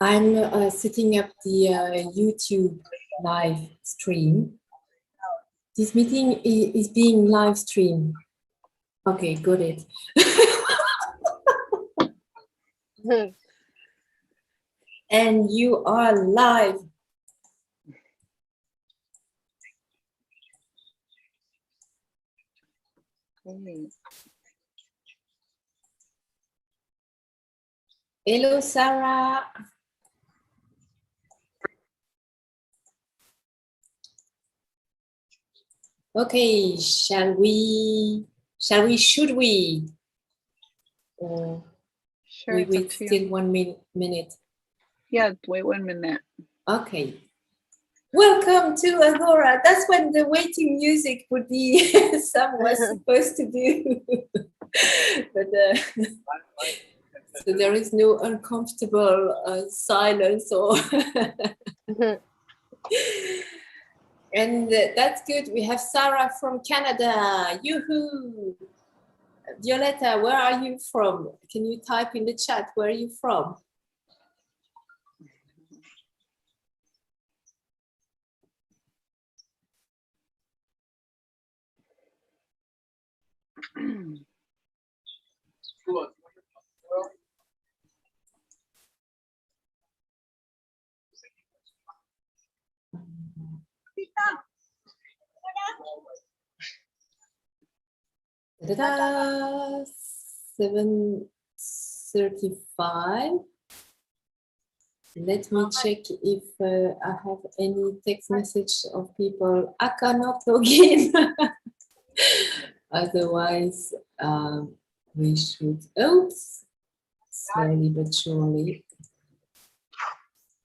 I'm setting up the YouTube live stream. This meeting is being live streamed. Okay, got it. And you are live. Hello, Sarah. Okay, should we? Or Sure, we wait still 1 minute? Yeah, wait 1 minute. Okay. Welcome to Agora. That's when the waiting music would be Sam was supposed to do. But so there is no uncomfortable silence or and that's good. We have Sarah from Canada. Yoo-hoo! Violetta, where are you from? Can you type in the chat, where are you from? Ta-da! 7:35. Let me check if I have any text message of people. I cannot log in. Otherwise, we should, oops, slowly but surely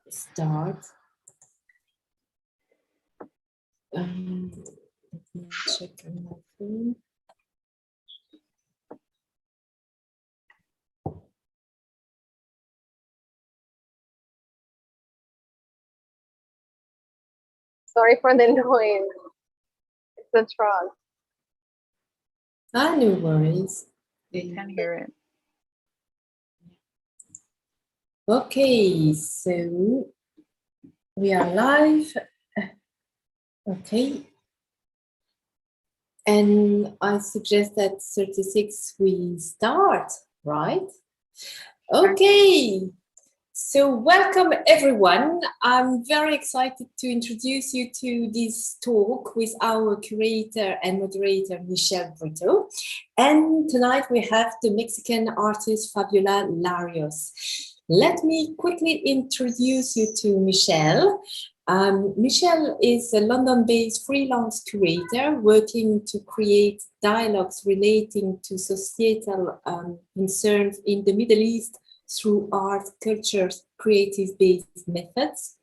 start. Let me check on my phone. Sorry for the noise. It's a truck. Ah, no worries. You can hear it. Okay, so we are live. Okay. And I suggest that 36 we start, right? Okay. So welcome everyone. I'm very excited to introduce you to this talk with our curator and moderator, Mishelle Brito. And tonight we have the Mexican artist, Fabiola Larios. Let me quickly introduce you to Mishelle. Mishelle is a London-based freelance curator working to create dialogues relating to societal concerns in the Middle East through art, cultures, creative-based methods.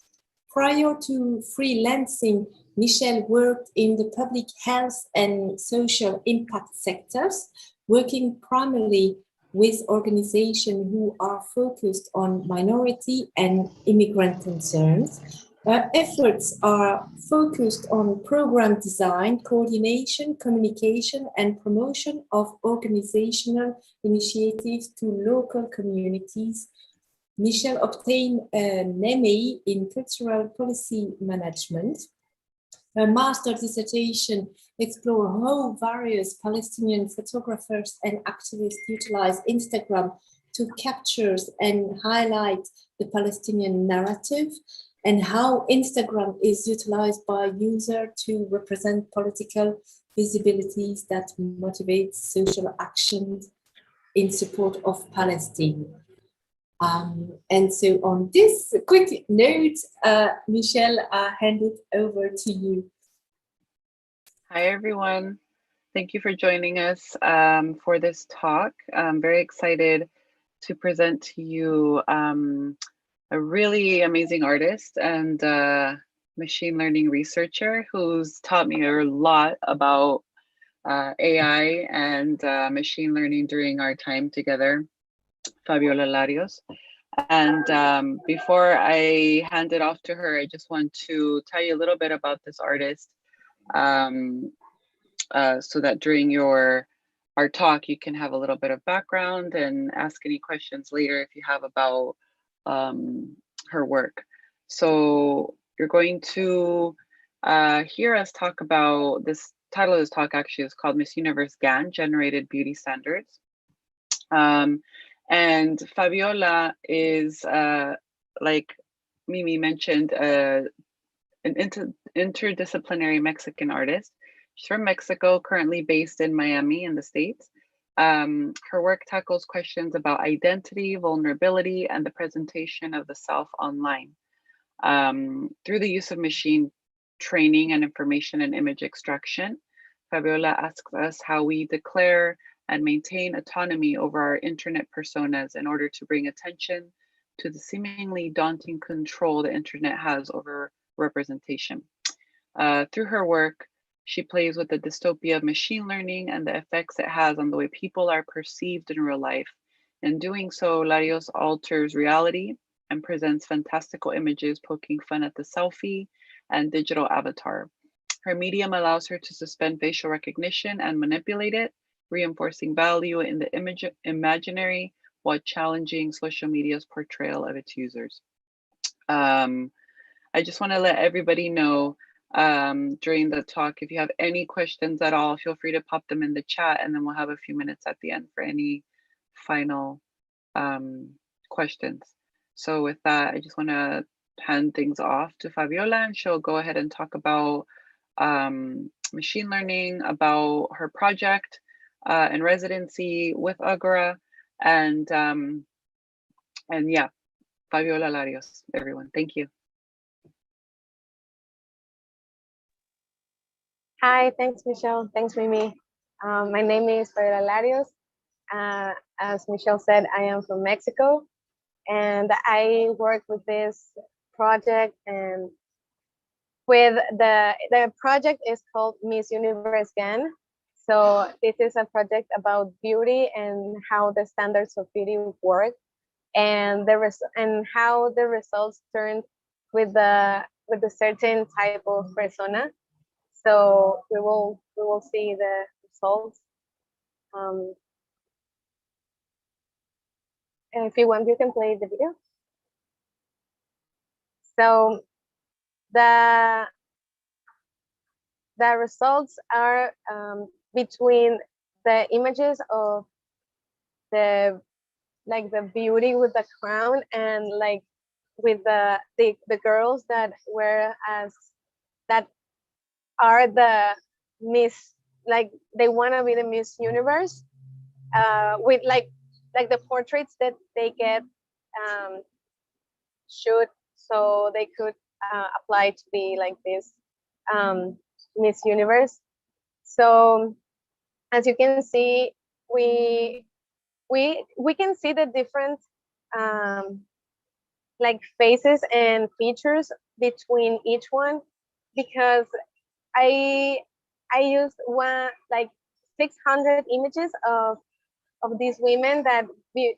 Prior to freelancing, Mishelle worked in the public health and social impact sectors, working primarily with organizations who are focused on minority and immigrant concerns. Her efforts are focused on program design, coordination, communication, and promotion of organizational initiatives to local communities. Mishelle obtained an MA in Cultural Policy Management. Her master's dissertation explored how various Palestinian photographers and activists utilize Instagram to capture and highlight the Palestinian narrative, and how Instagram is utilized by users to represent political visibilities that motivate social action in support of Palestine. And so on this quick note, Mishelle, I hand it over to you. Hi, everyone. Thank you for joining us for this talk. I'm very excited to present to you a really amazing artist and machine learning researcher who's taught me a lot about AI and machine learning during our time together, Fabiola Larios. And before I hand it off to her, I just want to tell you a little bit about this artist so that during our talk, you can have a little bit of background and ask any questions later if you have about her work. So you're going to hear us talk about this. Title of this talk actually is called MissUniverseGAN, Generated Beauty Standards. And Fabiola is, like Mimi mentioned, an interdisciplinary Mexican artist. She's from Mexico, currently based in Miami in the States. Her work tackles questions about identity, vulnerability, and the presentation of the self online. Through the use of machine training and information and image extraction, Fabiola asks us how we declare and maintain autonomy over our internet personas in order to bring attention to the seemingly daunting control the internet has over representation. Through her work, she plays with the dystopia of machine learning and the effects it has on the way people are perceived in real life. In doing so, Larios alters reality and presents fantastical images poking fun at the selfie and digital avatar. Her medium allows her to suspend facial recognition and manipulate it, reinforcing value in the imaginary while challenging social media's portrayal of its users. I just want to let everybody know during the talk, if you have any questions at all, feel free to pop them in the chat, and then we'll have a few minutes at the end for any final questions. So with that, I just want to hand things off to Fabiola, and she'll go ahead and talk about machine learning, about her project and residency with Agora, and yeah, Fabiola Larios, everyone. Thank you. Hi, thanks, Mishelle. Thanks, Mimi. My name is Fabiola Larios. As Mishelle said, I am from Mexico, and I work with this project, and with the project is called MissUniverseGAN. So this is a project about beauty and how the standards of beauty work, and how the results turn with the certain type of persona. So we will see the results. And if you want, you can play the video. So the results are between the images of the beauty with the crown, and like with the girls that that are the Miss, like they want to be the Miss Universe, with like the portraits that they get shoot, so they could apply to be like this Miss Universe. So as you can see, we can see the different like faces and features between each one, because I used like 600 images of these women that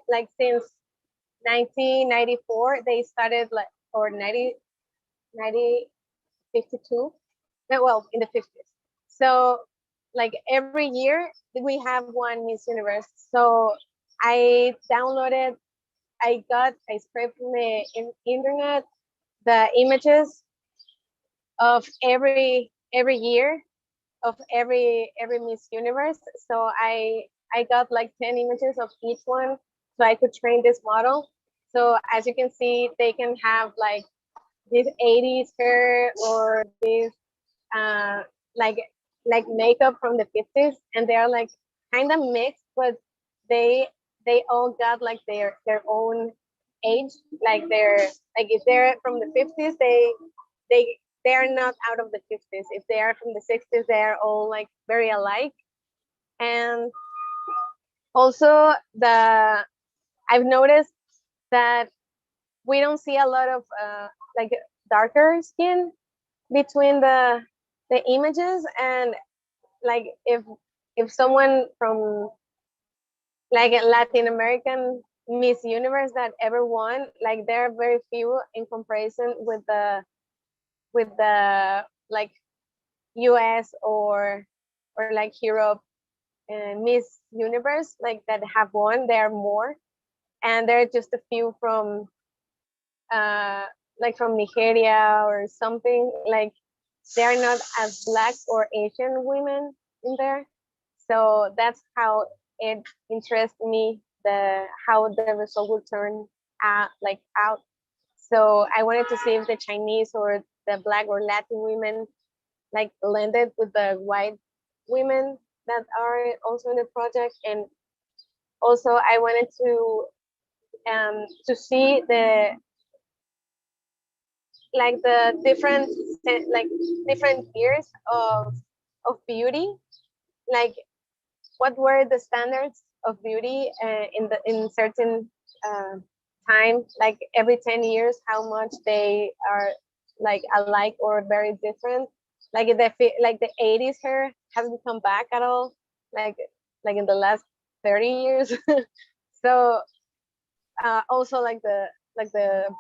like since 1994 they started, like, or 1952, well, in the 50s. So like every year we have one Miss Universe. So I scraped from the internet the images of every year of every Miss Universe. So I got like 10 images of each one, so I could train this model. So as you can see, they can have like this 80s hair, or this like makeup from the 50s, and they are like kind of mixed, but they all got like their own age. Like if they're from the 50s, they are not out of the 50s. If they are from the 60s, they are all like very alike. And also I've noticed that we don't see a lot of like darker skin between the images. And like if someone from like a Latin American Miss Universe that ever won, like there are very few in comparison with the like US or like Europe Miss Universe, like that have won. There are more, and there are just a few from like from Nigeria or something, like they are not as Black or Asian women in there. So that's how it interests me, how the result will turn out. So I wanted to see if the Chinese or the Black or Latin women like blended with the white women that are also in the project. And also I wanted to see the different years of beauty, like what were the standards of beauty in certain time, like every 10 years, how much they are like alike or very different. Like the 80s hair hasn't come back at all, like in the last 30 years. So also like the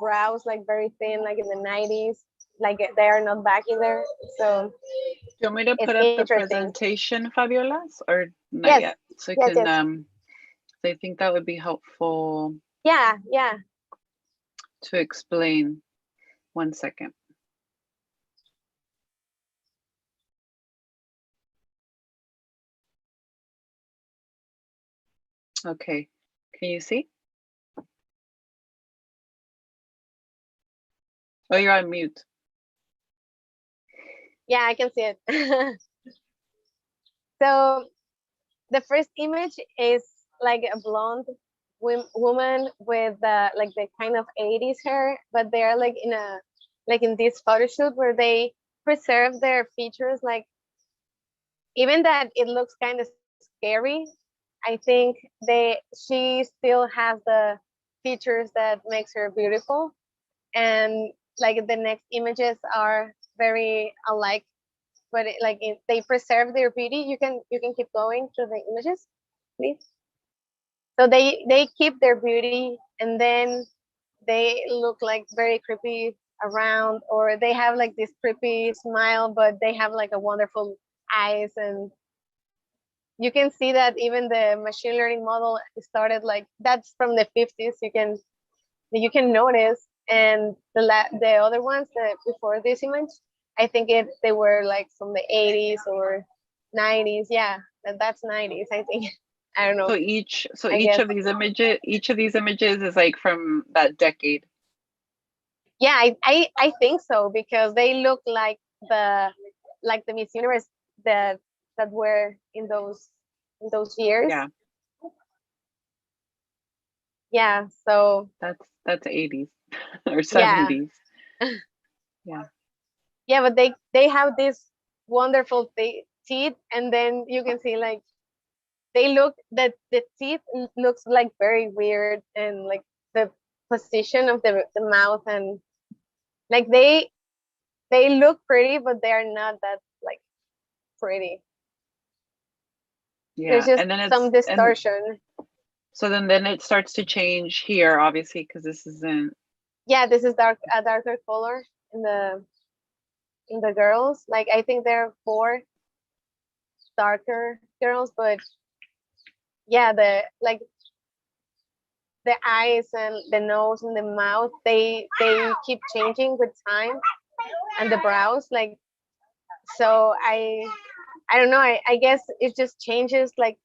brows like very thin, like in the 90s, like they are not back either. So do you want me to put up the presentation, Fabiola, or not yes. yet? So I yes, can yes. so I think that would be helpful. Yeah. To explain. 1 second. Okay, can you see? Oh, you're on mute. Yeah, I can see it. So the first image is like a blonde woman with like the kind of 80s hair, but they're like in this photo shoot where they preserve their features, like even that it looks kind of scary. I think she still has the features that makes her beautiful. And like the next images are very alike, but they preserve their beauty. You can keep going to the images, please. So they keep their beauty, and then they look like very creepy around, or they have like this creepy smile, but they have like a wonderful eyes. And you can see that even the machine learning model started like that's from the 50s. You can notice. And the other ones that before this image, I think they were like from the 80s or 90s. Yeah, that's 90s, I think. I don't know. So each of these images is like from that decade. Yeah, I think so, because they look like the Miss Universe that were in those years. Yeah. Yeah, so that's 80s or 70s. Yeah. Yeah, but they have this wonderful teeth, and then you can see like the teeth looks like very weird, and like the position of the mouth, and like they look pretty, but they are not that like pretty. Yeah, There's just and then some distortion. So then it starts to change here, obviously, because this isn't. Yeah, this is a darker color in the girls. Like I think there are 4 darker girls, but yeah, the eyes and the nose and the mouth, they keep changing with time, and the brows, like, so I don't know, I guess it just changes like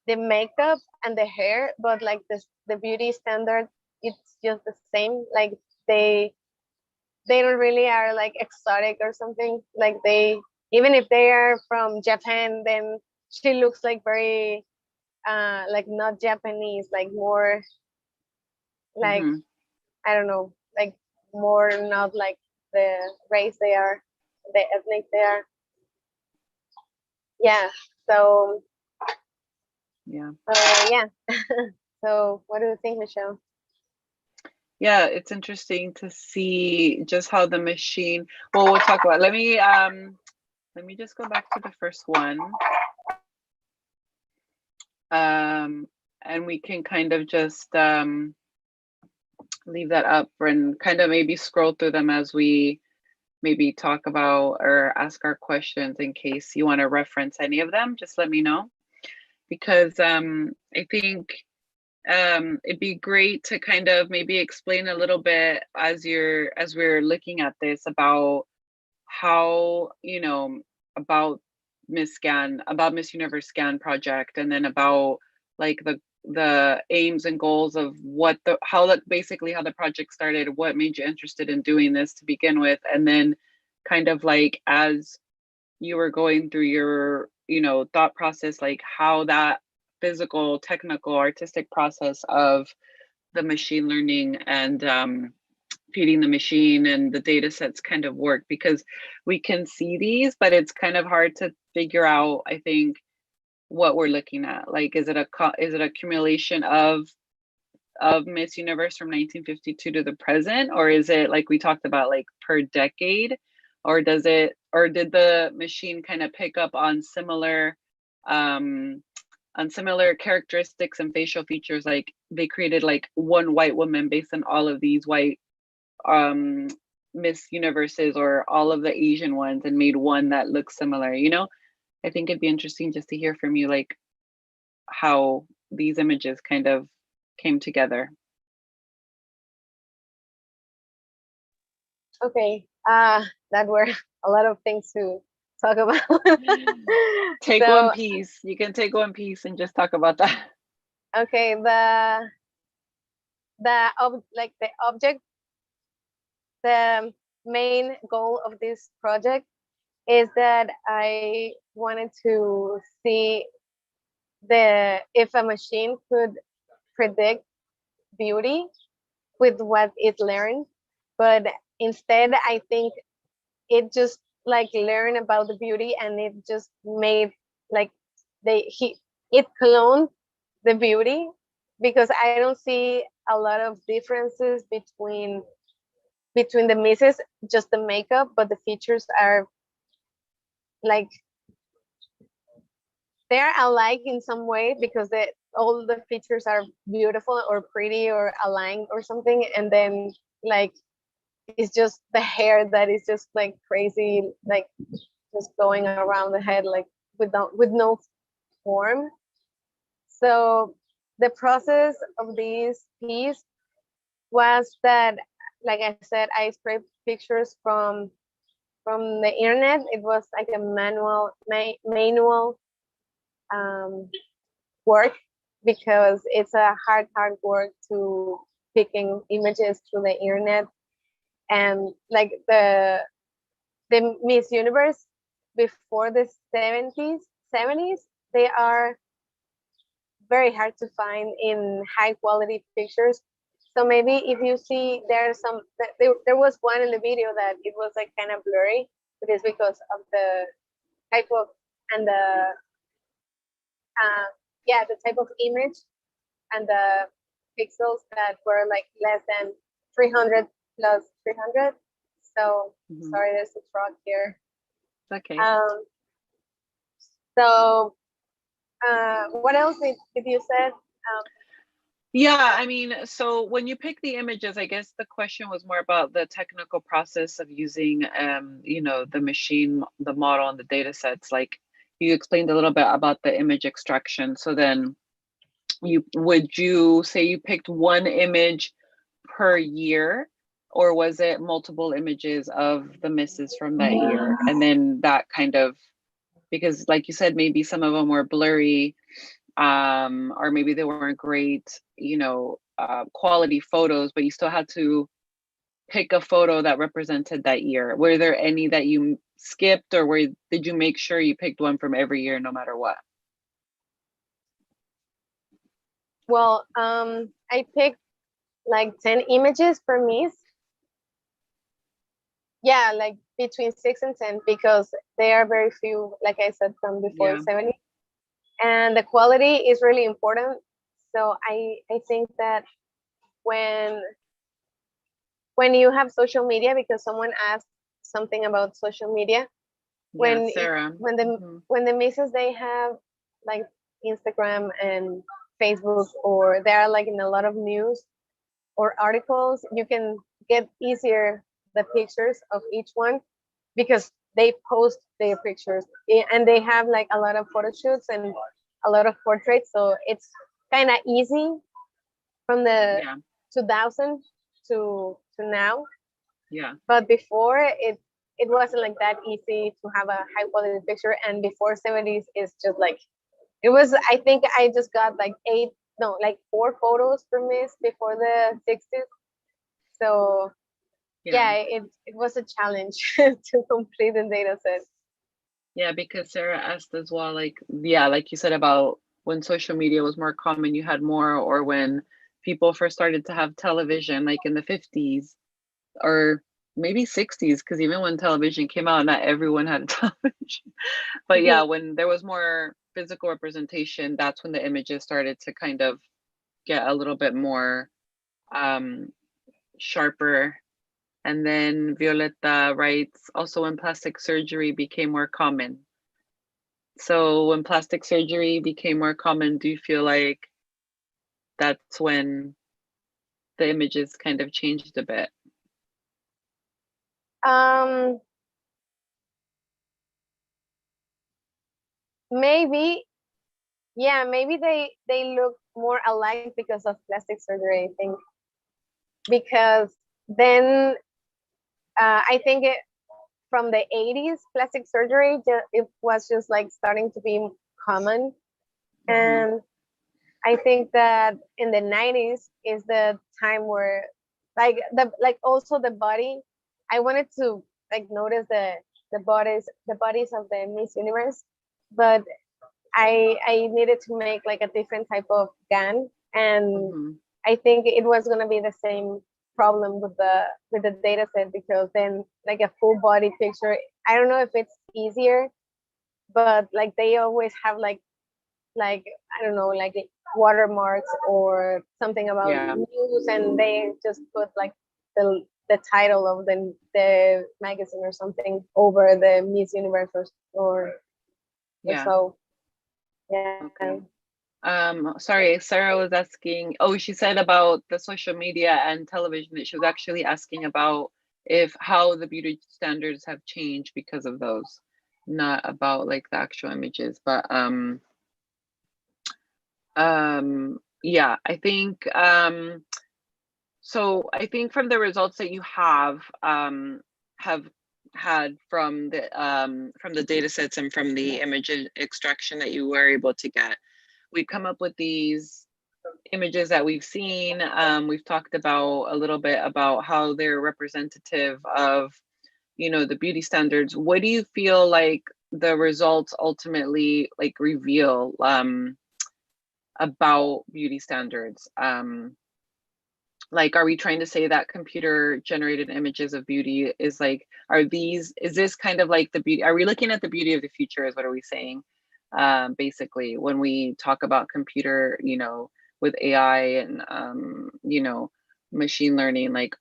the makeup and the hair, but like the beauty standard, it's just the same. Like they don't really are like exotic or something. Like even if they are from Japan, then she looks like very like not Japanese, like more like I don't know, like more not like the race they are, the ethnic they are. Yeah. So yeah. Yeah. So what do you think, Mishelle? Yeah, it's interesting to see just how the machine. Well, we'll talk about. Let me just go back to the first one. And we can kind of just leave that up and kind of maybe scroll through them as we maybe talk about or ask our questions. In case you want to reference any of them, just let me know, because I think it'd be great to kind of maybe explain a little bit as we're looking at this about how, you know, about about Miss Universe Scan project, and then about like the aims and goals of basically how the project started, what made you interested in doing this to begin with, and then kind of like as you were going through your, you know, thought process, like how that physical, technical, artistic process of the machine learning and feeding the machine and the data sets kind of work, because we can see these, but it's kind of hard to figure out, I think, what we're looking at. Like, is it a accumulation of Miss Universe from 1952 to the present, or is it like we talked about, like per decade, or did the machine kind of pick up on similar characteristics and facial features? Like they created like one white woman based on all of these white Miss Universes, or all of the Asian ones, and made one that looks similar, you know? I think it'd be interesting just to hear from you, like how these images kind of came together. Okay, that were a lot of things to talk about. Take one piece. You can take one piece and just talk about that. Okay, the object, the main goal of this project is that I wanted to see if a machine could predict beauty with what it learned, but instead I think it just like learned about the beauty, and it just made like it cloned the beauty, because I don't see a lot of differences between the misses, just the makeup, but the features are like they're alike in some way, because all the features are beautiful or pretty or aligned or something, and then like it's just the hair that is just like crazy, like just going around the head, like with no form. So the process of this piece was that, like I said, I scraped pictures from the internet. It was like a manual work, because it's a hard work to picking images through the internet. And like the Miss Universe before the 70s, they are very hard to find in high quality pictures. So maybe if you see there was one in the video that it was like kind of blurry, but it's because of the type of and the type of image and the pixels that were like less than 300 plus 300. So sorry, there's a truck here. Okay. So what else did you say? Yeah, I mean, so when you pick the images, I guess the question was more about the technical process of using, you know, the machine, the model, and the data sets. Like you explained a little bit about the image extraction. So then would you say you picked one image per year, or was it multiple images of the misses from that year? And then that kind of, because like you said, maybe some of them were blurry, or maybe they weren't great, you know, quality photos, but you still had to pick a photo that represented that year. Were there any that you skipped, or did you make sure you picked one from every year no matter what? Well, I picked like 10 images per miss. Yeah, like between 6 and 10, because there are very few, like I said, from before 70. And the quality is really important. So I think that when you have social media, because someone asked something about social media, when the misses, they have like Instagram and Facebook, or they're like in a lot of news or articles, you can get easier the pictures of each one, because they post their pictures, and they have like a lot of photo shoots and a lot of portraits, so it's kind of easy from the Yeah. 2000 to now. Yeah. But before it wasn't like that easy to have a high quality picture, and before 70s is just like it was. I think I just got like 4 photos per miss before the 60s. So yeah, it was a challenge to complete the data set. Yeah, because Sarah asked as well, like, yeah, like you said about when social media was more common, you had more, or when people first started to have television, like in the 50s or maybe 60s, because even when television came out, not everyone had a television. But yeah, when there was more physical representation, that's when the images started to kind of get a little bit more sharper. And then Violetta writes, also when plastic surgery became more common. So when plastic surgery became more common, do you feel like that's when the images kind of changed a bit? Maybe, yeah, maybe they look more alike because of plastic surgery, I think. Because then I think from the 80s, plastic surgery, it was just like starting to be common. And I think that in the 90s is the time where like also the body, I wanted to like notice the bodies of the Miss Universe, but I needed to make like a different type of GAN, and I think it was gonna be the same problem with the data set, because then like a full body picture, I don't know if it's easier, but like they always have like I don't know, like watermarks or something about news, and they just put like the title of the magazine or something over the Miss Universe or so. Yeah. Okay. Sorry, Sarah was asking, oh, she said about the social media and television, that she was actually asking about how the beauty standards have changed because of those, not about like the actual images. But yeah, I think so I think from the results that you have had from the data sets and from the image extraction that you were able to get, we've come up with these images that we've seen. We've talked about a little bit about how they're representative of, you know, the beauty standards. What do you feel like the results ultimately like reveal about beauty standards? Like, are we trying to say that computer generated images of beauty is like, is this kind of like the beauty? Are we looking at the beauty of the future is what are we saying? Basically, when we talk about computer, you know, with AI and, you know, machine learning, like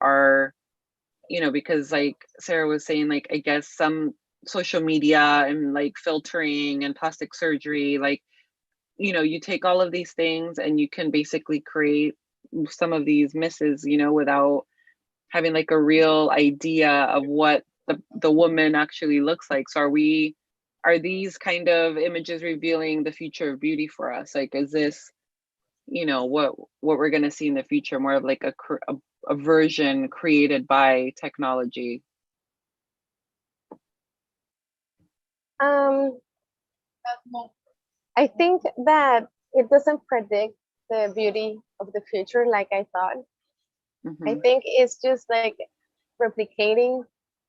you know, because like Sarah was saying, like, I guess some social media and like filtering and plastic surgery, like, you know, you take all of these things and you can basically create some of these misses, you know, without having like a real idea of what the woman actually looks like. So are these kind of images revealing the future of beauty for us? Like, is this, you know, what we're going to see in the future, more of like a version created by technology? I think that it doesn't predict the beauty of the future like I thought. I think it's just like replicating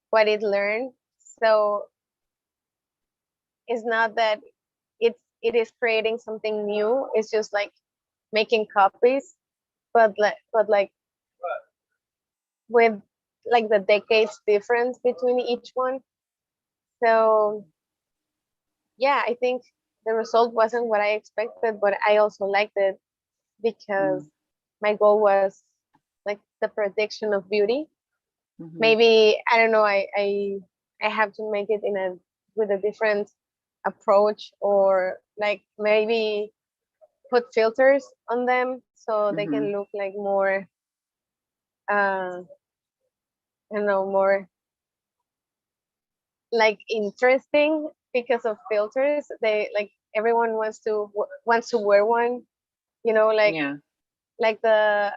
what it learned. So it's not that it is creating something new. It's just like making copies, but like with like the decades difference between each one. So yeah, I think the result wasn't what I expected, but I also liked it because my goal was like the prediction of beauty. Maybe I don't know, I have to make it with a different approach, or like maybe put filters on them so they can look like more I don't know, more like interesting because of filters. They like everyone wants to wear one, you know, like like the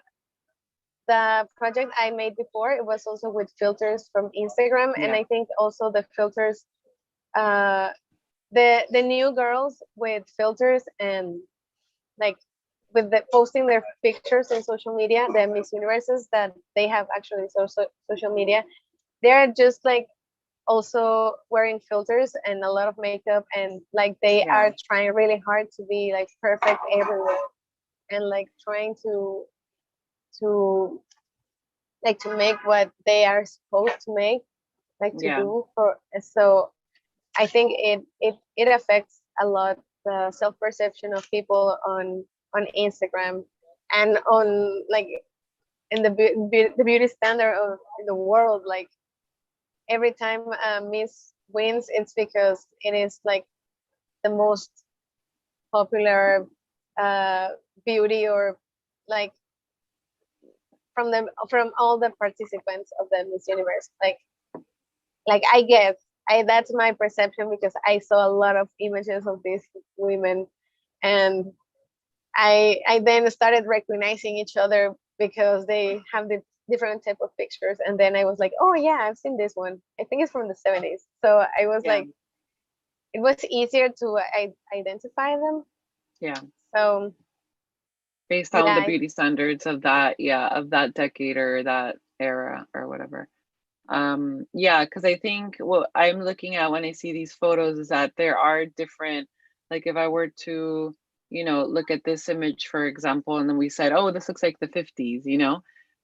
project I made before, it was also with filters from Instagram, and I think also the filters, the new girls with filters and like with the posting their pictures in social media, the Miss Universes that they have actually social media, they're just like also wearing filters and a lot of makeup, and like they are trying really hard to be like perfect everywhere, and like trying to like to make what they are supposed to make, like to do for. So I think it affects a lot the self-perception of people on Instagram and on like in the beauty standard of the world. Like every time Miss wins, it's because it is like the most popular beauty, or like from all the participants of the Miss Universe. Like I guess that's my perception, because I saw a lot of images of these women, and I then started recognizing each other because they have the different type of pictures, and then I was like, oh yeah, I've seen this one. I think it's from the 70s. So I was like, it was easier to identify them. Yeah. So based on the beauty standards of that, of that decade or that era or whatever. Because I think what I'm looking at when I see these photos is that there are different, like if I were to, look at this image, for example, and then we said, oh, this looks like the 50s,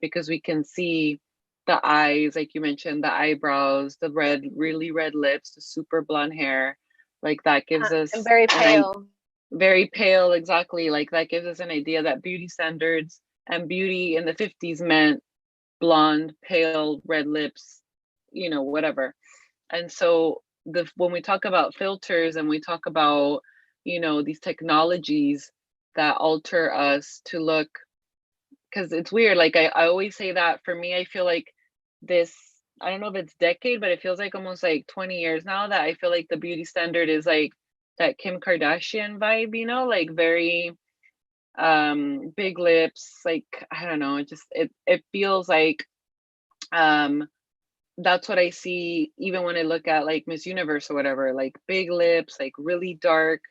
because we can see the eyes, like you mentioned, the eyebrows, the really red lips, the super blonde hair, like that gives us and very pale. Very pale, exactly. Like that gives us an idea that beauty standards and beauty in the 50s meant blonde, pale, red lips, whatever. And so when we talk about filters and we talk about, these technologies that alter us to look, because it's weird. Like I always say that for me, I feel like this, I don't know if it's decade, but it feels like almost like 20 years now that I feel like the beauty standard is like that Kim Kardashian vibe, like very big lips, like I don't know, it feels like that's what I see even when I look at like Miss Universe or whatever, like big lips, like really dark,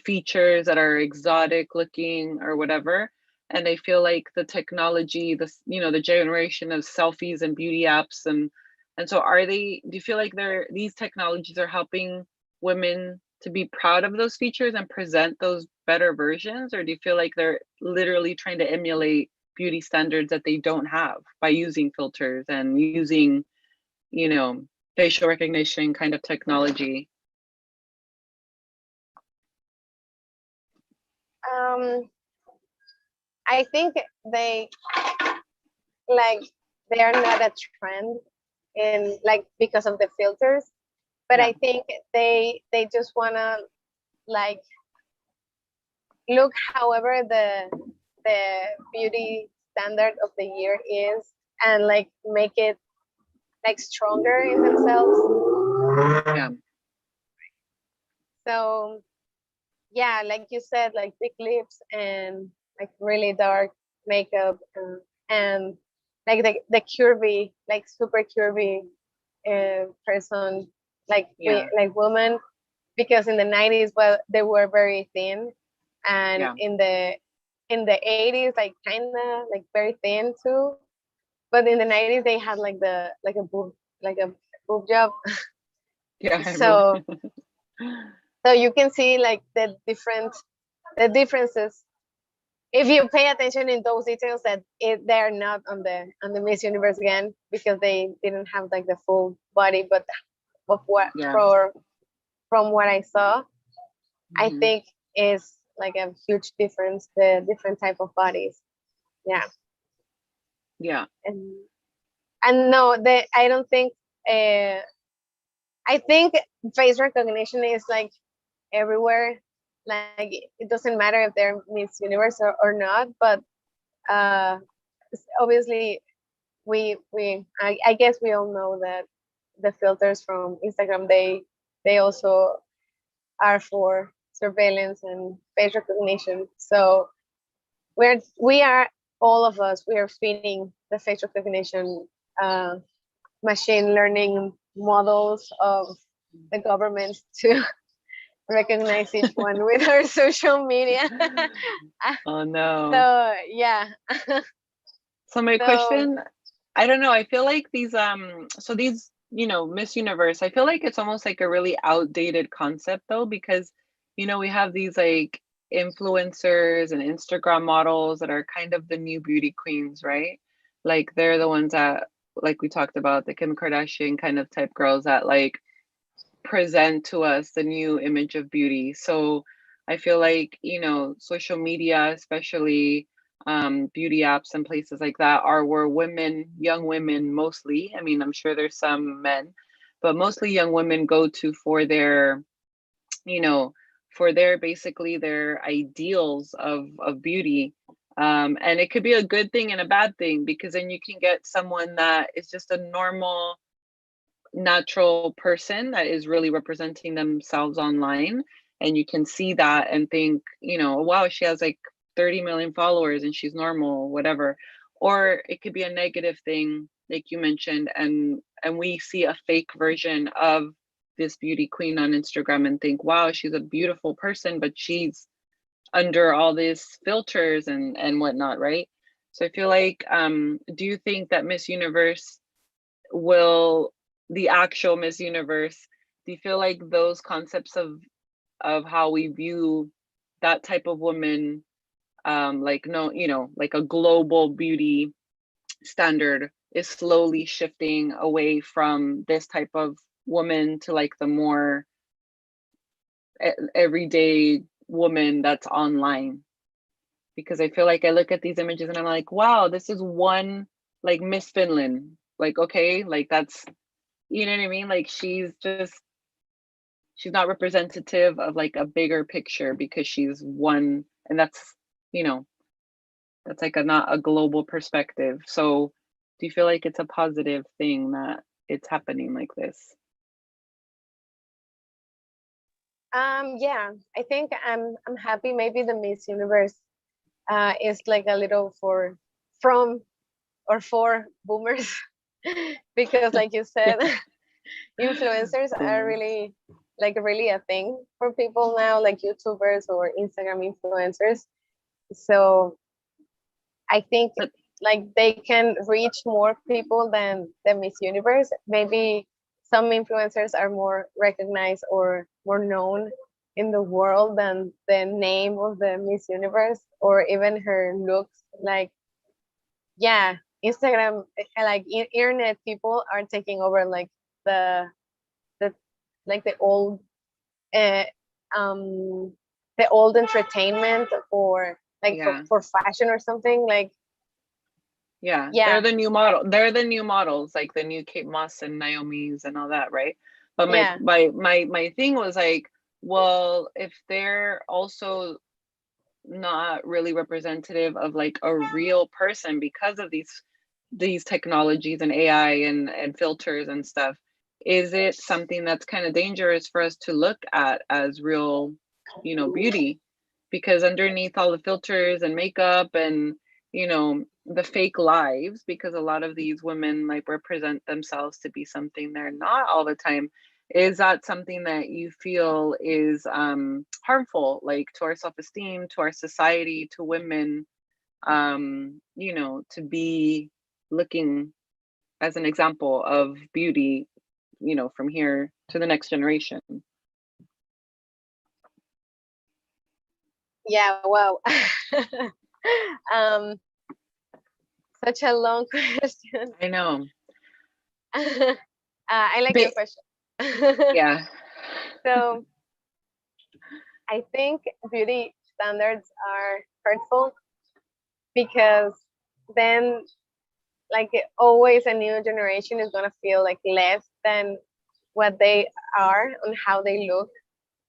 features that are exotic looking or whatever. And I feel like the technology, the generation of selfies and beauty apps and so do you feel like these technologies are helping women to be proud of those features and present those better versions? Or do you feel like they're literally trying to emulate beauty standards that they don't have by using filters and using, facial recognition kind of technology? I think they are not a trend in like because of the filters, but I think they just wanna like look however the beauty standard of the year is, and like make it like stronger in themselves. So yeah, like you said, like big lips and like really dark makeup, and like the curvy, like super curvy person, like like woman, because in the 90s, well, they were very thin, and in the 80s, like kind of like very thin too, but in the 90s they had like a boob job. So so you can see like the differences if you pay attention in those details, that they're not on the Miss Universe GAN, because they didn't have like the full body, but of what from what I saw, I think is like a huge difference, the different type of bodies. And no, I don't think I think face recognition is like everywhere. Like it doesn't matter if they're Miss Universe or not, but obviously I guess we all know that the filters from Instagram, they also are for surveillance and face recognition. So we are all of us, we are feeding the face recognition machine learning models of the government to recognize each one with our social media. Oh no. So yeah. So my So question, I don't know, I feel like these so these, you know, Miss Universe, I feel like it's almost like a really outdated concept though, because you know, we have these like influencers and Instagram models that are kind of the new beauty queens, right? Like they're the ones that, like we talked about, the Kim Kardashian kind of type girls that like present to us the new image of beauty. So I feel like, you know, social media, especially beauty apps and places like that, are where women, young women mostly, I mean, I'm sure there's some men, but mostly young women go to for their, you know, for their basically their ideals of beauty. And it could be a good thing and a bad thing, because then you can get someone that is just a normal natural person that is really representing themselves online, and you can see that and think, you know, wow, she has like 30 million followers and she's normal, whatever. Or it could be a negative thing, like you mentioned, and we see a fake version of this beauty queen on Instagram and think, wow, she's a beautiful person, but she's under all these filters and whatnot, right? So I feel like do you think that Miss Universe will, the actual Miss Universe, do you feel like those concepts of how we view that type of woman, like, no, you know, like a global beauty standard, is slowly shifting away from this type of woman to like the more everyday woman that's online? Because I feel like I look at these images and I'm like, wow, this is one, like Miss Finland, like, okay, like that's, you know what I mean? Like she's just, she's not representative of like a bigger picture because she's one, and that's, you know, that's like a not a global perspective. So do you feel like it's a positive thing that it's happening like this? yeah, I think I'm happy. Maybe the Miss Universe is like a little from or for boomers, because like you said, influencers are really really a thing for people now, like YouTubers or Instagram influencers. So I think But like they can reach more people than the Miss Universe. Maybe some influencers are more recognized or more known in the world than the name of the Miss Universe or even her looks. Like, yeah, Instagram, like internet people are taking over like the the like uh, um the old entertainment or like yeah, for fashion or something. Like, yeah, they're yeah, the new model. They're the new models, like the new Kate Moss and Naomi's and all that, right? But yeah. my thing was like, well, if they're also not really representative of like a real person because of these technologies and AI and filters and stuff, is it something that's kind of dangerous for us to look at as real, you know, beauty? Because underneath all the filters and makeup and, you know, the fake lives, because a lot of these women like represent themselves to be something they're not all the time, is that something that you feel is harmful, like to our self-esteem, to our society, to women, you know, to be looking as an example of beauty, you know, from here to the next generation? Yeah, wow. um, Such a long question. I know. I like But your question. yeah. So I think beauty standards are hurtful because then like always a new generation is gonna feel like less than what they are on how they look,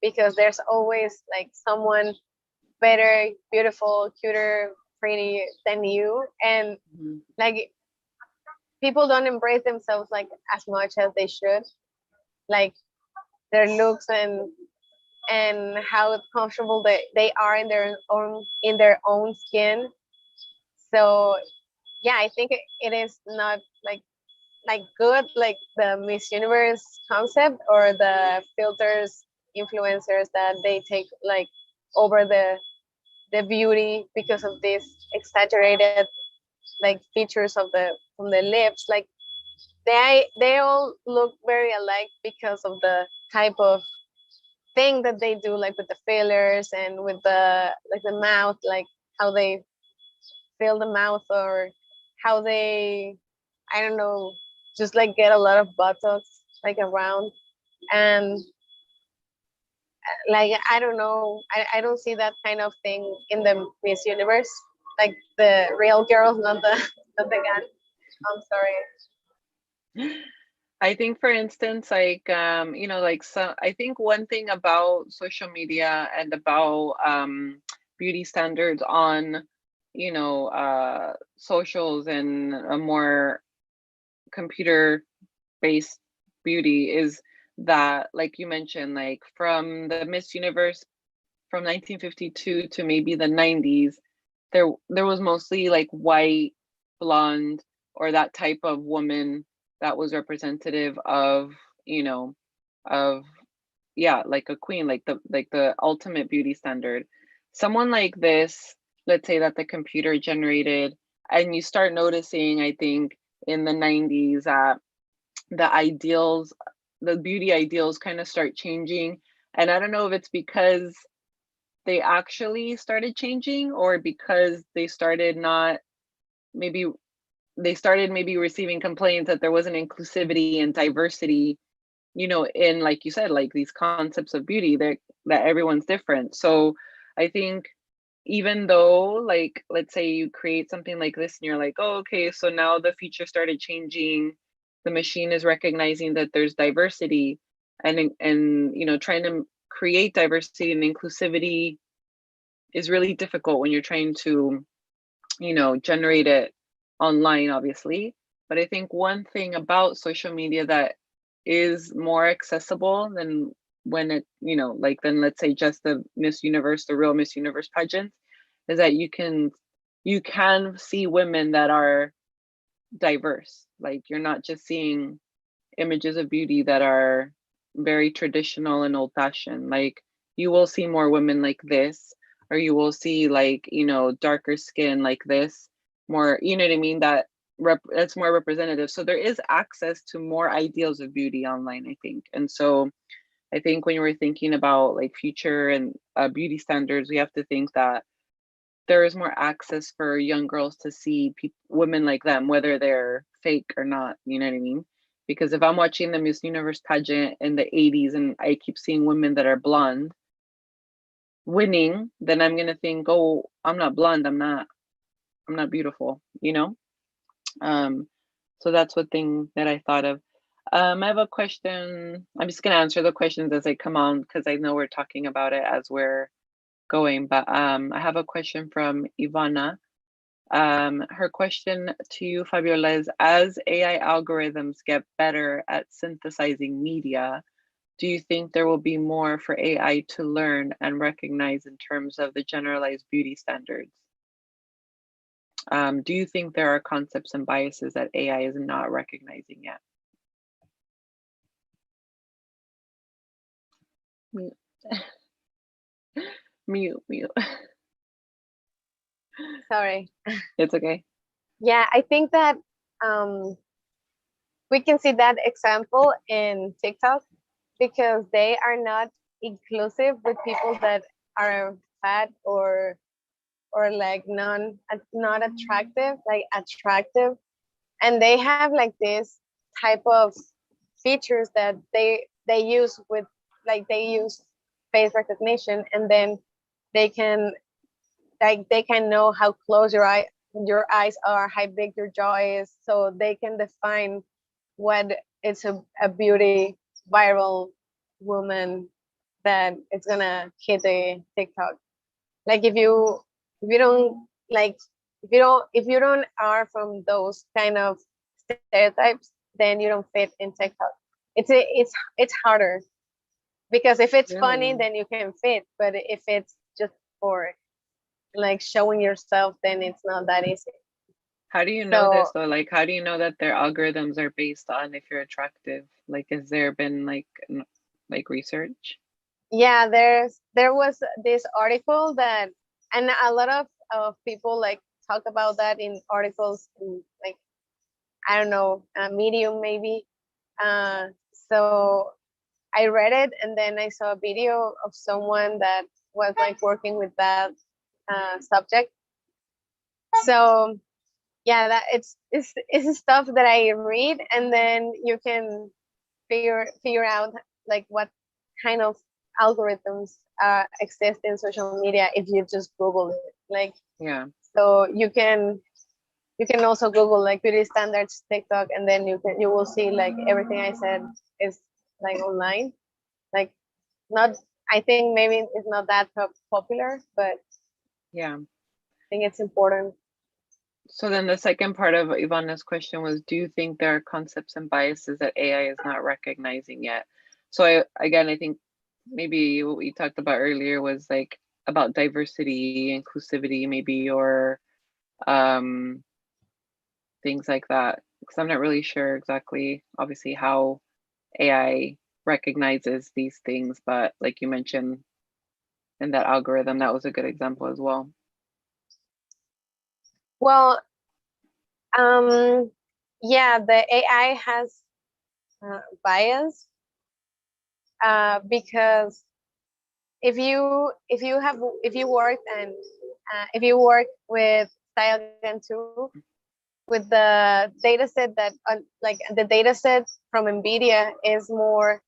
because there's always like someone better, beautiful, cuter, pretty than you, and Mhm. like people don't embrace themselves like as much as they should, like their looks and how comfortable they are in their own skin. So yeah, I think it is not like good like the Miss Universe concept or the filters influencers that they take like over the beauty because of these exaggerated like features of the from the lips. Like they all look very alike because of the type of thing that they do, like with the fillers and with the like the mouth, like how they fill the mouth, or how they, I don't know, just like get a lot of botox like around. And like I don't know, I don't see that kind of thing in the Miss Universe, like the real girls, not the not the gun. I'm sorry. I think, for instance, like you know, like, so I think one thing about social media and about beauty standards on, you know, socials and a more computer-based beauty is that, like you mentioned, like from the Miss Universe from 1952 to maybe the 90s, there was mostly like white, blonde, or that type of woman that was representative of, you know, of, yeah, like a queen, like the ultimate beauty standard. Someone like this, let's say that the computer generated, and you start noticing, I think, in the 90s that the ideals, the beauty ideals kind of start changing. And I don't know if it's because they actually started changing or because they started not, maybe they started maybe receiving complaints that there wasn't inclusivity and diversity, you know, in, like you said, like these concepts of beauty, that everyone's different. So I think even though, like, let's say you create something like this and you're like, oh, okay, so now the feature started changing, the machine is recognizing that there's diversity, and you know, trying to create diversity and inclusivity is really difficult when you're trying to, you know, generate it online, obviously. But I think one thing about social media that is more accessible than when it, you know, like, than, let's say, just the Miss Universe, the real Miss Universe pageant, is that you can see women that are diverse. Like, you're not just seeing images of beauty that are very traditional and old fashioned. Like, you will see more women like this, or you will see, like, you know, darker skin like this, more, you know what I mean, that's more representative. So there is access to more ideals of beauty online, I think. And so I think when you were thinking about like future and beauty standards, we have to think that there is more access for young girls to see women like them, whether they're fake or not, you know what I mean? Because if I'm watching the Miss Universe pageant in the 80s and I keep seeing women that are blonde winning, then I'm gonna think, oh, I'm not blonde, I'm not beautiful, you know? So that's one thing that I thought of. I have a question. I'm just gonna answer the questions as they come on because I know we're talking about it as we're going, but I have a question from Ivana. Her question to you, Fabiola, is, as AI algorithms get better at synthesizing media, do you think there will be more for AI to learn and recognize in terms of the generalized beauty standards? Do you think there are concepts and biases that AI is not recognizing yet? Mute. Mute. Sorry. It's okay. Yeah, I think that we can see that example in TikTok because they are not inclusive with people that are fat or like not attractive, like attractive, and they have like this type of features that they use with, like they use face recognition, and then they can, like they can know how close your eyes are, how big your jaw is, so they can define what is a beauty viral woman that it's gonna hit the TikTok. Like if you don't like if you don't are from those kind of stereotypes, then you don't fit in TikTok. It's harder because if it's funny, Really? then you can fit, but if it's just for like showing yourself, then it's not that easy. How do you know this So though? Like, how do you know that their algorithms are based on if you're attractive? Like, has there been like research? yeah, there was this article that, and a lot of people like talk about that in articles in, like, I don't know, Medium maybe. So I read it, and then I saw a video of someone that was like working with that subject. So yeah, that it's stuff that I read, and then you can figure out like what kind of algorithms exist in social media if you just Google it. Like, Yeah. so you can also Google like beauty standards TikTok, and then you will see like everything I said is like online. Like, not, I think maybe it's not that popular, but Yeah. I think it's important. So then the second part of Ivana's question was, do you think there are concepts and biases that AI is not recognizing yet? So I think maybe what we talked about earlier was like about diversity, inclusivity, maybe, or things like that. Because I'm not really sure exactly, obviously, how AI recognizes these things, but like you mentioned in that algorithm, that was a good example as well. Well, yeah, the AI has bias because if you work and if you work with StyleGAN 2, with the data set that like the data set from NVIDIA is more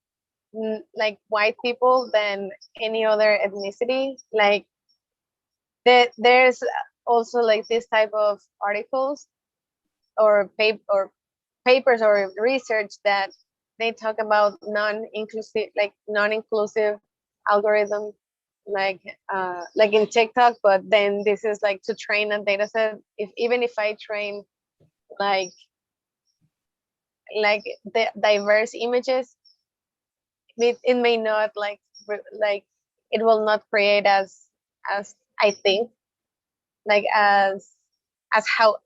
like white people than any other ethnicity. Like, there's also like this type of articles or papers or research that they talk about non-inclusive algorithm, like in TikTok. But then this is like to train a data set. Even if I train like the diverse images, it may not like it will not create as I think, like how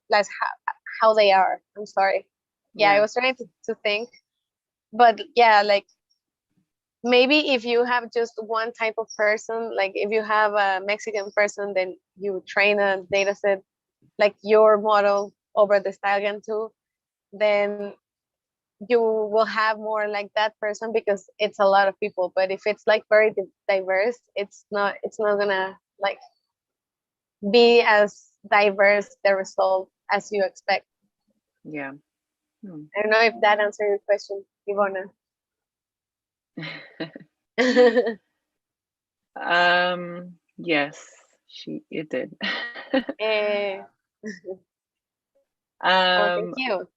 they are. I'm sorry. Yeah, I Yeah. was trying to think, but yeah, like maybe if you have just one type of person, like if you have a Mexican person, then you train a data set like your model over the StyleGAN 2, then you will have more like that person because it's a lot of people. But if it's like very diverse, it's not gonna like be as diverse the result as you expect. Yeah. I don't know if that answered your question, Ivona. Yes, it did. Eh, oh, thank um, you.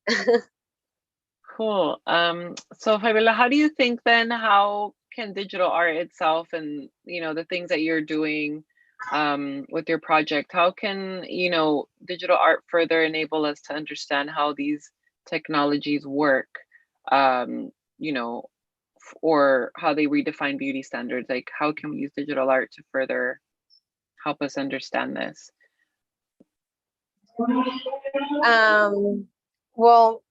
cool. So Fabiola, how do you think then, how can digital art itself and, the things that you're doing with your project, how can, digital art further enable us to understand how these technologies work, you know, or how they redefine beauty standards? Like, how can we use digital art to further help us understand this? Well,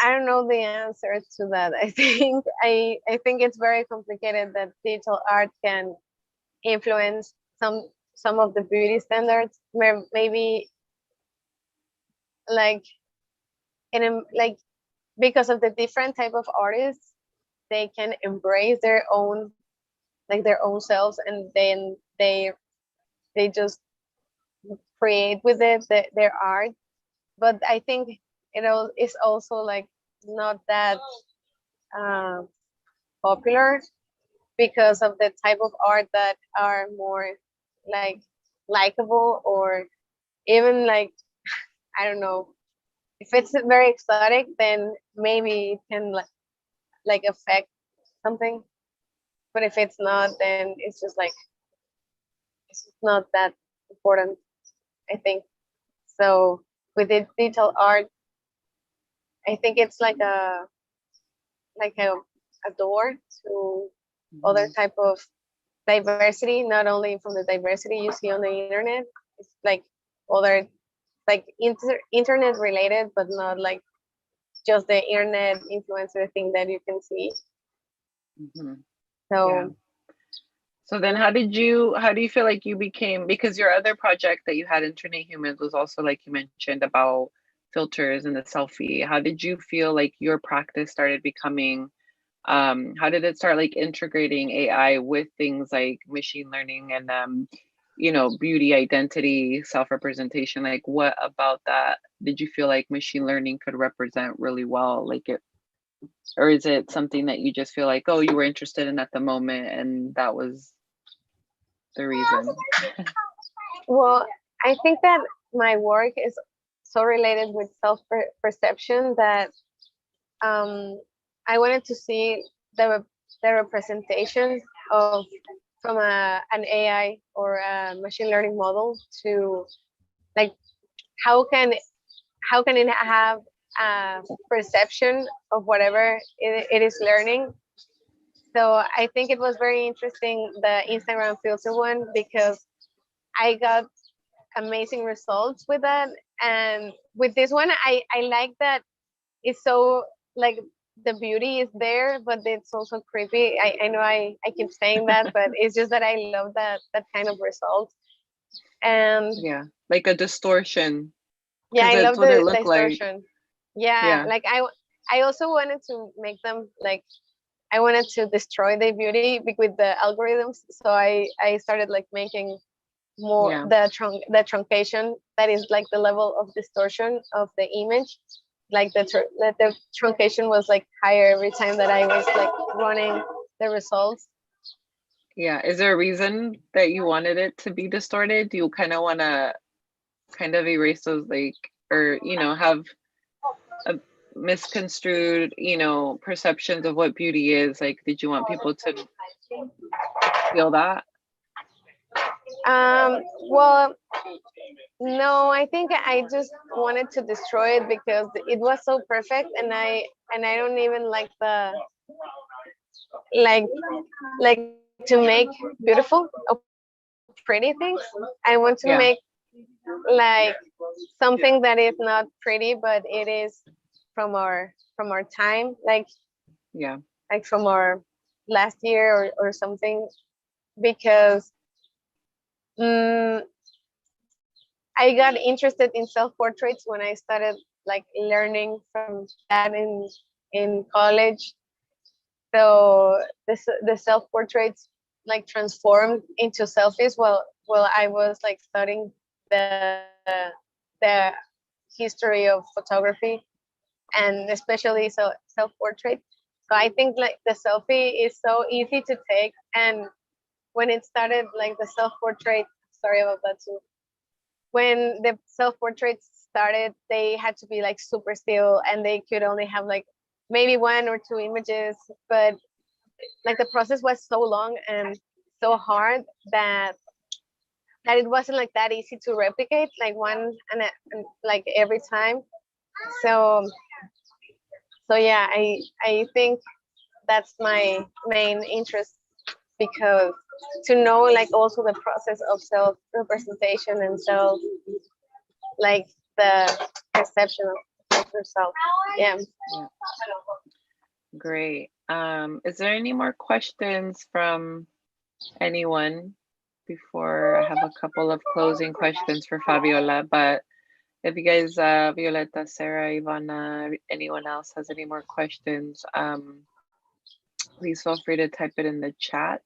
I don't know the answer to that. I think it's very complicated that digital art can influence some of the beauty standards. Maybe like like because of the different type of artists, they can embrace their own selves, and then they just create with it their art. But I think it's also like not that uh, popular because of the type of art that are more like likable, or even like, I don't know, if it's very exotic, then maybe it can like affect something. But if it's not, then it's just like it's not that important, I think. So with the digital art, I think it's like a door to other Mhm. type of diversity, not only from the diversity you see on the internet. It's like other like internet related, but not like just the internet influencer thing that you can see. Mm-hmm. So Yeah. So then how do you feel like you became, because your other project that you had, Internet Humans, was also, like you mentioned, about filters and the selfie. How did you feel like your practice started becoming, how did it start like integrating AI with things like machine learning and beauty, identity, self-representation? Like, what about that did you feel like machine learning could represent really well? Like it, or is it something that you just feel like, oh, you were interested in at the moment and that was the reason? well, I think that my work is so related with self-perception that I wanted to see the representation of from an AI or a machine learning model to like how can it have a perception of whatever it is learning. So I think it was very interesting, the Instagram filter one, because I got amazing results with that. And with this one, I like that it's so like the beauty is there, but it's also creepy. I know I keep saying that, but it's just that I love that kind of result. And Yeah, like a distortion, yeah, because I that's love what it the looked like. distortion. Yeah, Yeah, like I also wanted to make them like I wanted to destroy the beauty with the algorithms. So I started like making more yeah, the truncation, that is like the level of distortion of the image. Like the truncation was like higher every time that I was like running the results. yeah. Is there a reason that you wanted it to be distorted? Do you kind of want to kind of erase those, like, or have a misconstrued perceptions of what beauty is? Like, did you want people to feel that? Well, no, I think I just wanted to destroy it because it was so perfect, and I don't even like the like to make beautiful or pretty things. I want to make Yeah, like something that is not pretty, but it is from our time, yeah, like from our last year or something, because um, I got interested in self portraits when I started like learning from that in college. So the self portraits like transformed into selfies while I was like studying the history of photography, and especially so self portrait. So I think like the selfie is so easy to take, and when it started like the self portrait, sorry about that too. When the self portraits started, they had to be like super still, and they could only have like maybe one or two images, but like the process was so long and so hard that it wasn't like that easy to replicate like one and like every time. So yeah, I think that's my main interest, because to know like also the process of self representation and self like the perception of yourself. Yeah. yeah. Great. Is there any more questions from anyone before I have a couple of closing questions for Fabiola? But if you guys, Violeta, Sarah, Ivana, anyone else has any more questions, please feel free to type it in the chat.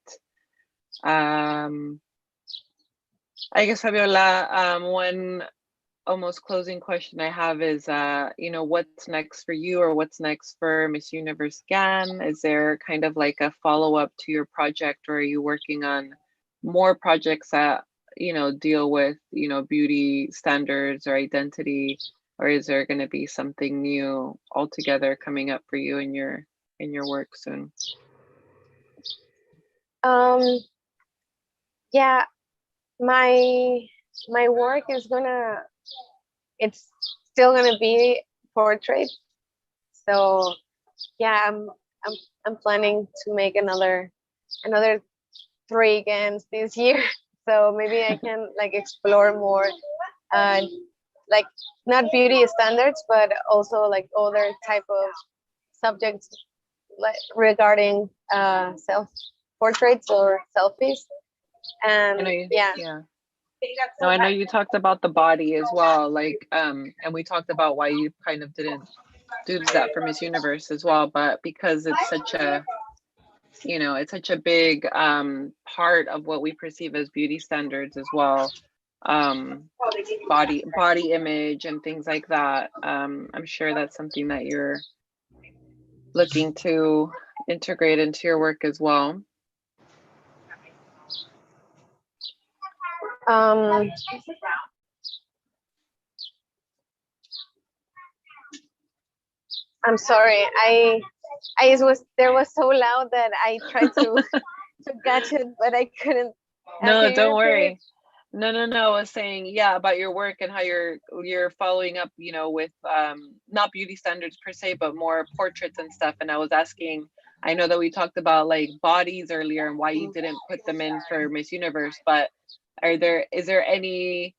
I guess, Fabiola, one almost closing question I have is, what's next for you, or what's next for Miss Universe GAN? Is there kind of like a follow-up to your project, or are you working on more projects that, deal with, beauty standards or identity, or is there going to be something new altogether coming up for you in your work soon? Um. Yeah. My work is it's still gonna be portrait. So yeah, I'm I'm planning to make another 3 games this year. So maybe I can like explore more uh like not beauty standards, but also like other type of subjects like regarding self portraits or selfies. And yeah. No, I know you talked about the body as well, like and we talked about why you kind of didn't do that for Miss Universe as well, but because it's such a, you know, it's such a big part of what we perceive as beauty standards as well, body image and things like that. I'm sure that's something that you're looking to integrate into your work as well. I'm sorry. There was so loud that I tried to catch it, but I couldn't. No, don't worry. No, I was saying, yeah, about your work and how you're following up, you know, with not beauty standards per se, but more portraits and stuff. And I was asking, I know that we talked about like bodies earlier and why you didn't put them in for Miss Universe, but is there any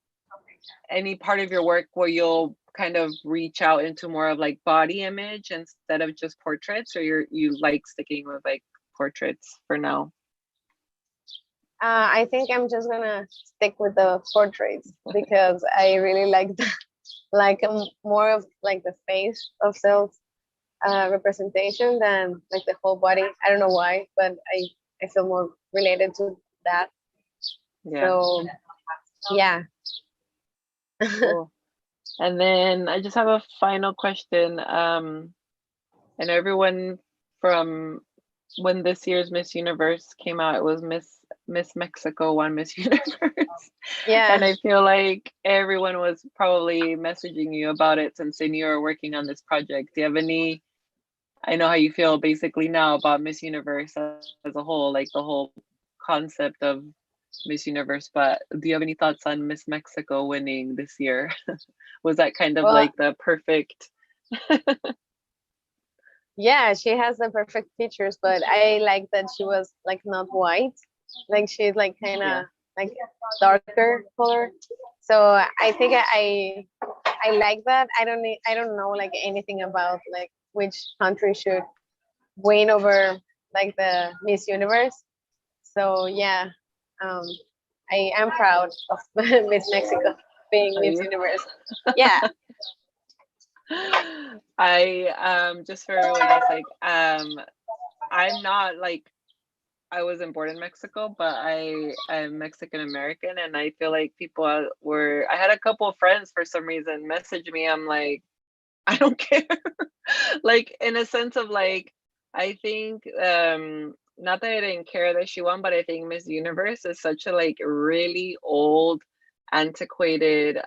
part of your work where you'll kind of reach out into more of like body image instead of just portraits, or you like sticking with like portraits for now? I think I'm just gonna stick with the portraits because I really like more of like the face of self representation than like the whole body. I don't know why, but I feel more related to that. Yeah. So yeah. Cool. And then I just have a final question. And everyone, from when this year's Miss Universe came out, it was Miss Mexico won Miss Universe. Yeah. And I feel like everyone was probably messaging you about it since they knew you were working on this project. Do you have any, I know how you feel basically now about Miss Universe as a whole, like the whole concept of Miss Universe, but do you have any thoughts on Miss Mexico winning this year? Was that kind of like the perfect? Yeah, she has the perfect features, but I like that she was like not white, like she's like kind of like darker color. So I think I like that. I don't know like anything about like which country should win over like the Miss Universe. So yeah, I am proud of Miss Mexico being Miss Universe. Yeah. I just for everyone else, like I'm not like, I wasn't born in Mexico, but I'm Mexican American, and I feel like people I had a couple of friends for some reason message me. I'm like, I don't care. Like in a sense of like, I think not that I didn't care that she won, but I think Miss Universe is such a like really old, antiquated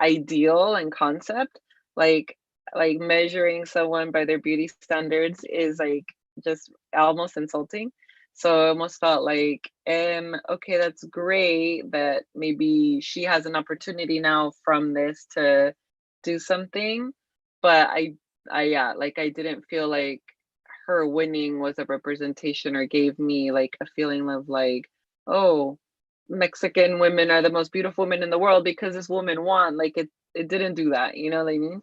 ideal and concept. Like measuring someone by their beauty standards is like just almost insulting. So I almost felt like, okay, that's great that maybe she has an opportunity now from this to do something, but I yeah, like I didn't feel like her winning was a representation or gave me like a feeling of like, oh, Mexican women are the most beautiful women in the world because this woman won. Like it didn't do that, you know what I mean?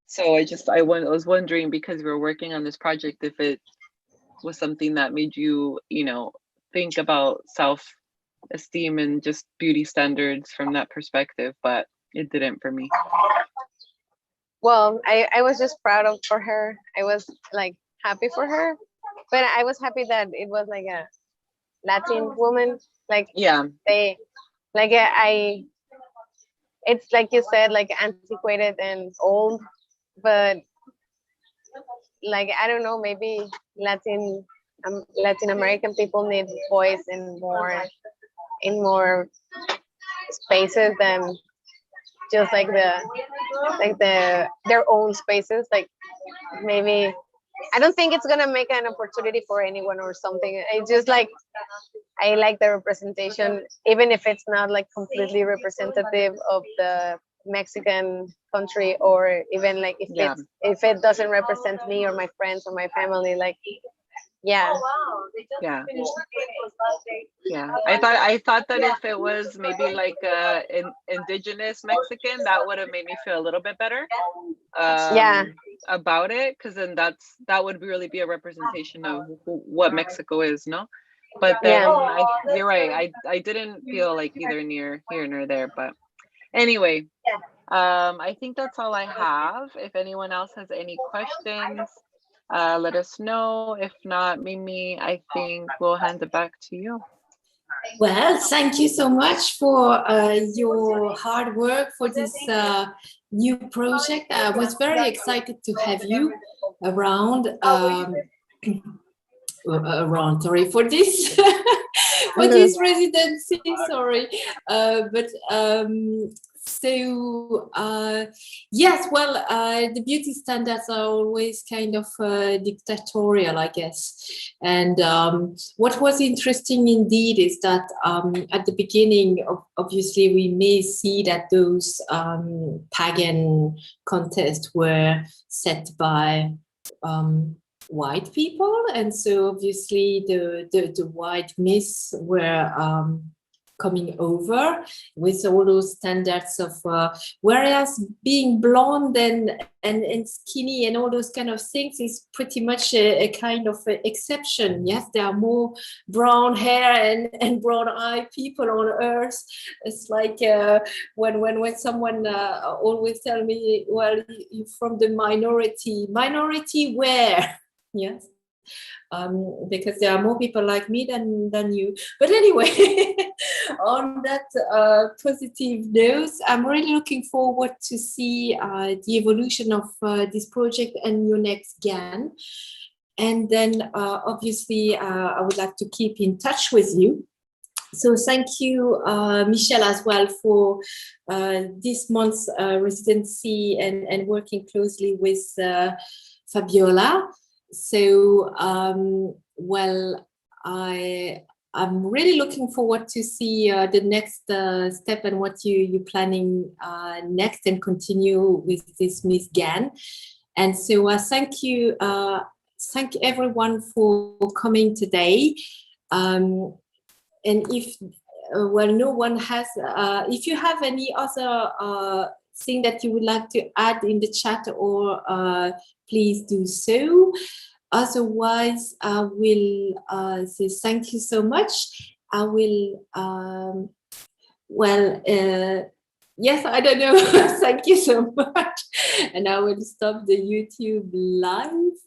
So I was wondering, because we were working on this project, if it was something that made you, you know, think about self-esteem and just beauty standards from that perspective, but it didn't for me. Well, I was just proud for her. I was like happy for her, but I was happy that it was like a Latin woman. Like yeah, they like it's like you said, like antiquated and old, but like I don't know, maybe Latin American people need voice in more spaces than just like their own spaces. Like maybe I don't think it's gonna make an opportunity for anyone or something. It's just like I like the representation, even if it's not like completely representative of the Mexican country, or even like if it doesn't represent me or my friends or my family, like Yeah. Yeah. Yeah, I thought that if it was maybe like indigenous Mexican, that would have made me feel a little bit better about it, because then that would really be a representation of what Mexico is, no? But then you're right, I didn't feel like either near here nor there. But anyway, I think that's all I have. If anyone else has any questions, let us know. If not, Mimi, I think we'll hand it back to you. Well, thank you so much for your hard work for this new project. I was very excited to have you around. Sorry for this. For this residency, sorry. So yes, well, the beauty standards are always kind of dictatorial, I guess. And what was interesting indeed is that at the beginning, obviously, we may see that those pagan contests were set by white people, and so obviously the white myths were coming over with all those standards of whereas being blonde and skinny and all those kind of things is pretty much a kind of exception. Yes, there are more brown hair and brown eye people on earth. It's like when someone always tell me, well, you're from the minority where? Yes, because there are more people like me than you. But anyway, on that positive note, I'm really looking forward to see the evolution of this project and your next GAN. And then obviously, I would like to keep in touch with you. So thank you, Mishelle, as well, for this month's residency and working closely with Fabiola. So, well, I'm really looking forward to see the next step and what you're planning next, and continue with this MissUniverseGAN. And so thank you everyone for coming today. And if, well, no one has, if you have any other thing that you would like to add in the chat, or please do so. Otherwise, I will say thank you so much. I will, well, yes, I don't know. Thank you so much. And I will stop the YouTube live.